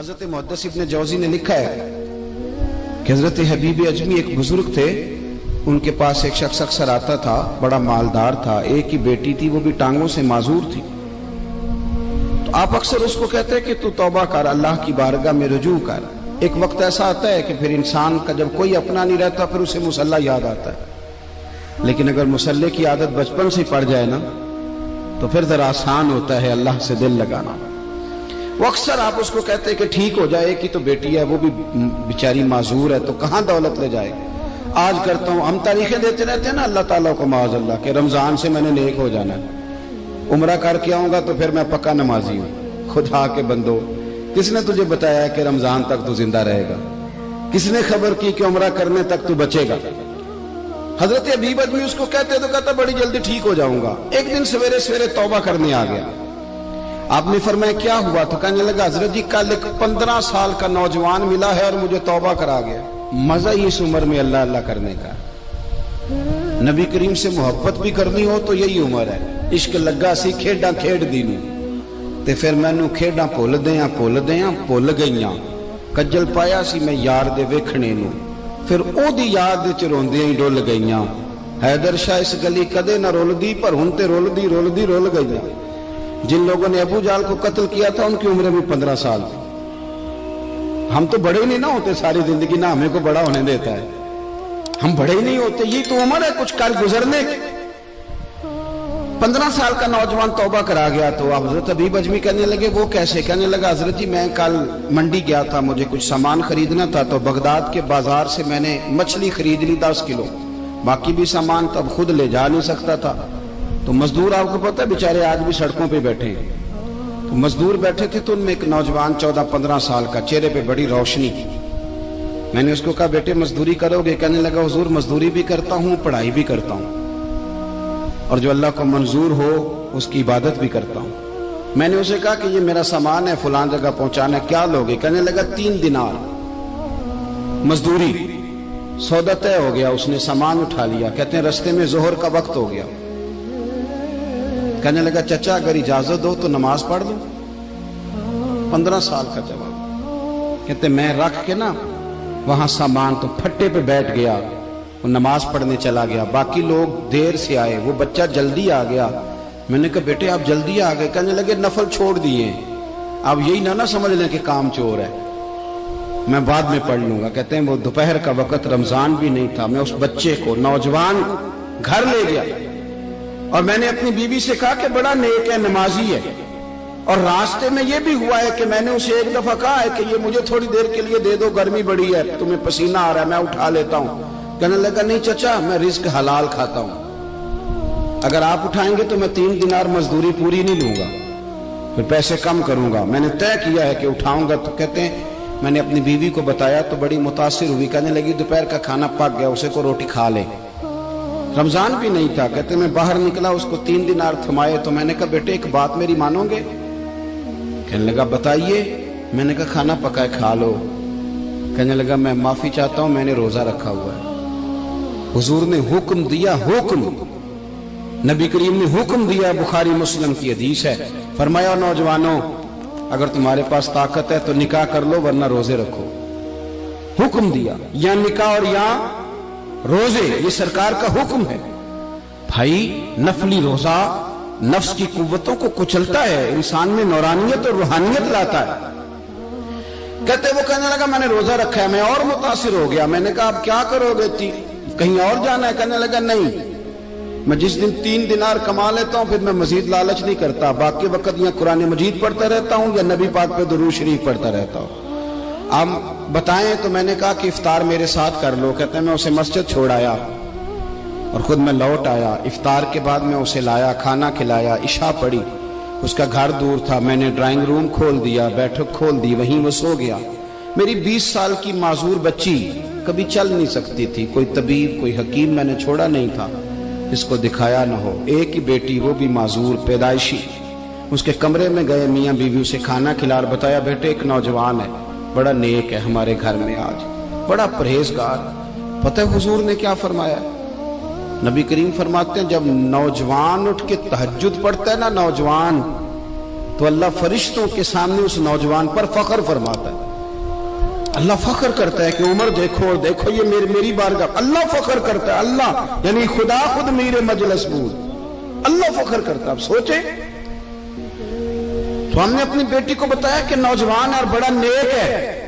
حضرت محدث ابن جوزی نے لکھا ہے کہ حضرت حبیب اجمی ایک بزرگ تھے، ان کے پاس ایک شخص اکثر آتا تھا، بڑا مالدار تھا، ایک ہی بیٹی تھی، وہ بھی ٹانگوں سے معذور تھی۔ تو آپ اکثر اس کو کہتے کہ تو توبہ کر، اللہ کی بارگاہ میں رجوع کر۔ ایک وقت ایسا آتا ہے کہ پھر انسان کا جب کوئی اپنا نہیں رہتا پھر اسے مصلی یاد آتا ہے، لیکن اگر مصلی کی عادت بچپن سے پڑ جائے نا تو پھر ذرا آسان ہوتا ہے اللہ سے دل لگانا۔ وہ اکثر آپ اس کو کہتے کہ ٹھیک ہو جائے کہ تو بیٹی ہے، وہ بھی بیچاری معذور ہے، تو کہاں دولت لے جائے۔ آج کرتا ہوں، ہم تاریخیں دیتے رہتے ہیں نا اللہ تعالیٰ کو معاذ اللہ کہ رمضان سے میں نے نیک ہو جانا ہے، عمرہ کر کے آؤں گا تو پھر میں پکا نمازی ہوں۔ خدا کے بندو، کس نے تجھے بتایا کہ رمضان تک تو زندہ رہے گا؟ کس نے خبر کی کہ عمرہ کرنے تک تو بچے گا؟ حضرت حبیب اجمی اس کو کہتے تو کہتا بڑی جلدی ٹھیک ہو جاؤں گا۔ ایک دن سویرے سویرے توبہ کرنے آ گیا۔ آپ نے فرمایا کیا ہوا؟ تو کہنے لگا حضرت جی کل ایک 15 سال کا نوجوان ملا ہے اور مجھے توبہ کرا گیا۔ مزہ ہی اس عمر میں اللہ اللہ کرنے کا، نبی کریم سے محبت بھی کرنی ہو تو یہی عمر ہے۔ عشق لگا سی کھیڈاں کھیڈ دی نوں تے پھر مینوں کھیڈاں بھول گئیاں، کجل پایا سی میں یار دے ویکھنے نوں، پھر او دی یاد وچ روندیاں ہی ڈول گئیاں۔ حیدر شاہ اس گلی کدے نہ رولدی پر ہن تے رولدی رول گئیاں۔ جن لوگوں نے ابو جال کو قتل کیا تھا ان کی عمر بھی 15 سال تھی۔ ہم تو بڑے ہی نہیں نہ ہوتے ساری زندگی، نہ ہمیں کو بڑا ہونے دیتا ہے، ہم بڑے ہی نہیں ہوتے، یہ تو عمر ہے کچھ کر گزرنے کی۔ 15 سال کا نوجوان توبہ کرا گیا تو حضرت حبیب اجمی کہنے لگے وہ کیسے؟ کہنے لگا حضرت جی میں کل منڈی گیا تھا، مجھے کچھ سامان خریدنا تھا، تو بغداد کے بازار سے میں نے مچھلی خرید لی 10 کلو، باقی بھی سامان تب خود لے جا نہیں سکتا تھا۔ تو مزدور آپ کو پتہ ہے بیچارے آج بھی سڑکوں پہ بیٹھے ہیں، تو مزدور بیٹھے تھے تو ان میں ایک نوجوان 14-15 سال کا، چہرے پہ بڑی روشنی۔ میں نے اس کو کہا بیٹے مزدوری کرو گے؟ کہنے لگا حضور مزدوری بھی کرتا ہوں، پڑھائی بھی کرتا ہوں، اور جو اللہ کو منظور ہو اس کی عبادت بھی کرتا ہوں۔ میں نے اسے کہا کہ یہ میرا سامان ہے فلان جگہ پہنچانا، کیا لوگے؟ کہنے لگا 3 دینار مزدوری۔ سودا طے ہو گیا، اس نے سامان اٹھا لیا۔ کہتے ہیں رستے میں ظہر کا وقت ہو گیا، کہنے لگا چچا اگر اجازت ہو تو نماز پڑھ دوں۔ 15 سال کا جواب۔ کہتے میں رکھ کے نا وہاں سامان تو پھٹے پہ بیٹھ گیا، وہ نماز پڑھنے چلا گیا، باقی لوگ دیر سے آئے، وہ بچہ جلدی آ گیا۔ میں نے کہا بیٹے آپ جلدی آ گئے؟ کہنے لگے نفل چھوڑ دیے، آپ یہی نہ سمجھ لیں کہ کام چور ہے، میں بعد میں پڑھ لوں گا۔ کہتے ہیں وہ دوپہر کا وقت، رمضان بھی نہیں تھا، میں اس بچے کو نوجوان کو گھر لے گیا اور میں نے اپنی بیوی سے کہا کہ بڑا نیک ہے، نمازی ہے، اور راستے میں یہ بھی ہوا ہے کہ میں نے اسے ایک دفعہ کہا ہے کہ یہ مجھے تھوڑی دیر کے لیے دے دو، گرمی بڑی ہے، تمہیں پسینہ آ رہا ہے، میں اٹھا لیتا ہوں۔ کہنے لگا نہیں چچا میں رزق حلال کھاتا ہوں، اگر آپ اٹھائیں گے تو میں 3 دینار مزدوری پوری نہیں لوں گا، پھر پیسے کم کروں گا، میں نے طے کیا ہے کہ اٹھاؤں گا۔ تو کہتے ہیں میں نے اپنی بیوی کو بتایا تو بڑی متاثر ہوئی، کہنے لگی دوپہر کا کھانا پک گیا، اسے کو روٹی کھا لے، رمضان بھی نہیں تھا۔ کہتے میں باہر نکلا، اس کو 3 دینار تھمائے، تو میں نے کہا بیٹے ایک بات میری مانو گے؟ کہنے لگا بتائیے۔ میں نے کہا کھانا پکائے کھا لو۔ کہنے لگا میں معافی چاہتا ہوں، میں نے روزہ رکھا ہوا ہے۔ حضور نے حکم دیا، حکم نبی کریم نے حکم دیا، بخاری مسلم کی حدیث ہے، فرمایا نوجوانوں اگر تمہارے پاس طاقت ہے تو نکاح کر لو ورنہ روزے رکھو۔ حکم دیا، یا نکاح اور یا روزے، یہ سرکار کا حکم ہے۔ بھائی نفلی روزہ نفس کی قوتوں کو کچلتا ہے، انسان میں نورانیت اور روحانیت لاتا ہے۔ کہتے وہ کہنے لگا میں نے روزہ رکھا ہے، میں اور متاثر ہو گیا۔ میں نے کہا اب کیا کرو گے؟ کہیں اور جانا ہے؟ کہنے لگا نہیں، میں جس دن 3 دینار کما لیتا ہوں پھر میں مزید لالچ نہیں کرتا، باقی وقت یا قرآن مجید پڑھتا رہتا ہوں یا نبی پاک پہ درود شریف پڑھتا رہتا ہوں۔ آپ بتائیں؟ تو میں نے کہا کہ افطار میرے ساتھ کر لو۔ کہتے ہیں میں اسے مسجد چھوڑ آیا اور خود میں لوٹ آیا۔ افطار کے بعد میں اسے لایا، کھانا کھلایا، عشاء پڑھی، اس کا گھر دور تھا، میں نے ڈرائنگ روم کھول دیا، بیٹھک کھول دی، وہیں وہ سو گیا۔ میری 20 سال کی معذور بچی کبھی چل نہیں سکتی تھی، کوئی طبیب کوئی حکیم میں نے چھوڑا نہیں تھا اس کو دکھایا نہ ہو، ایک ہی بیٹی وہ بھی معذور پیدائشی۔ اس کے کمرے میں گئے، میاں بیوی اسے کھانا کھلا اور بتایا بیٹے ایک نوجوان ہے، بڑا نیک ہے، ہمارے گھر میں آج بڑا پرہیزگار۔ پتہ ہے حضور نے کیا فرمایا؟ نبی کریم فرماتے ہیں جب نوجوان اٹھ کے تہجد پڑھتا ہے نا، نوجوان تو اللہ فرشتوں کے سامنے اس نوجوان پر فخر فرماتا ہے. اللہ فخر کرتا ہے کہ عمر دیکھو اور دیکھو یہ میری بارگاہ. اللہ فخر کرتا ہے, اللہ یعنی خدا خود میرے مجلس بود, اللہ فخر کرتا ہے. اب سوچیں, تو ہم نے اپنی بیٹی کو بتایا کہ نوجوان اور بڑا نیک ہے,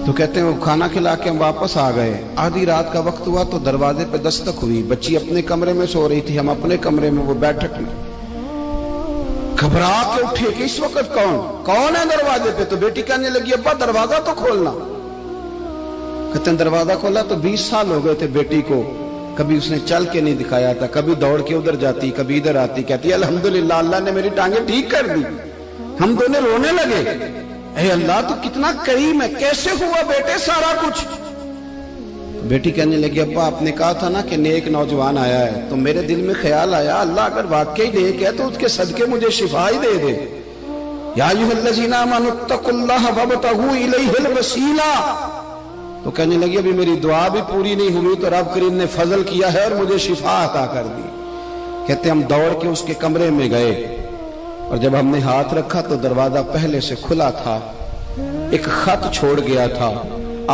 تو کہتے ہیں وہ کھانا کھلا کے ہم واپس آ گئے. آدھی رات کا وقت ہوا تو دروازے پہ دستک ہوئی. بچی اپنے کمرے میں سو رہی تھی, ہم اپنے کمرے میں, وہ بیٹھک میں. گھبرا کے اٹھے کہ اس وقت کون ہے دروازے پہ؟ تو بیٹی کہنے لگی ابا دروازہ تو کھولنا. کہتے ہیں دروازہ کھولا تو 20 سال ہو گئے تھے بیٹی کو, کبھی اس نے چل کے نہیں دکھایا تھا, کبھی دوڑ کے ادھر جاتی, کبھی ادھر آتی. کہتی الحمدللہ اللہ نے میری ٹانگیں ٹھیک کر دی. ہم دونوں رونے لگے, اے اللہ تو کتنا کریم ہے, کیسے ہوا بیٹے سارا کچھ؟ بیٹی کہنے لگی ابا آپ نے کہا تھا نا کہ نیک نوجوان آیا ہے, تو میرے دل میں خیال آیا اللہ اگر واقعی نیک ہے تو اس کے صدقے مجھے شفا ہی دے دے. یا ایھا الذین آمنوا اتقوا اللہ وابتغوا الیہ الوسیلہ. تو کہنے لگی ابھی میری دعا بھی پوری نہیں ہوئی تو رب کریم نے فضل کیا ہے اور مجھے شفا عطا کر دی. کہتے ہم دوڑ کے اس کے کمرے میں گئے, اور جب ہم نے ہاتھ رکھا تو دروازہ پہلے سے کھلا تھا, ایک خط چھوڑ گیا تھا.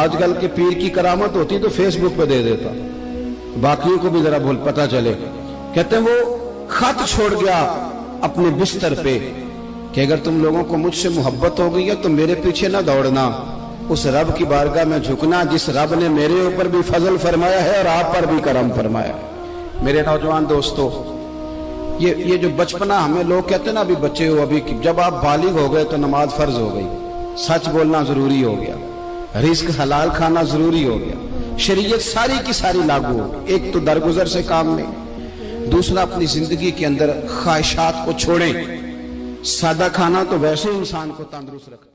آج کل کے پیر کی کرامت ہوتی تو فیس بک پہ دے دیتا, باقیوں کو بھی ذرا پتہ چلے. کہتے ہیں وہ خط چھوڑ گیا اپنے بستر پہ کہ اگر تم لوگوں کو مجھ سے محبت ہو گئی ہے تو میرے پیچھے نہ دوڑنا, اس رب کی بارگاہ میں جھکنا جس رب نے میرے اوپر بھی فضل فرمایا ہے اور آپ پر بھی کرم فرمایا. میرے نوجوان دوستو, یہ جو بچپنا ہمیں لوگ کہتے ہیں نا ابھی بچے ہو, ابھی جب آپ بالغ ہو گئے تو نماز فرض ہو گئی, سچ بولنا ضروری ہو گیا, رزق حلال کھانا ضروری ہو گیا, شریعت ساری کی ساری لاگو ہو. ایک تو درگزر سے کام لیں, دوسرا اپنی زندگی کے اندر خواہشات کو چھوڑیں. سادہ کھانا تو ویسے انسان کو تندرست رکھتا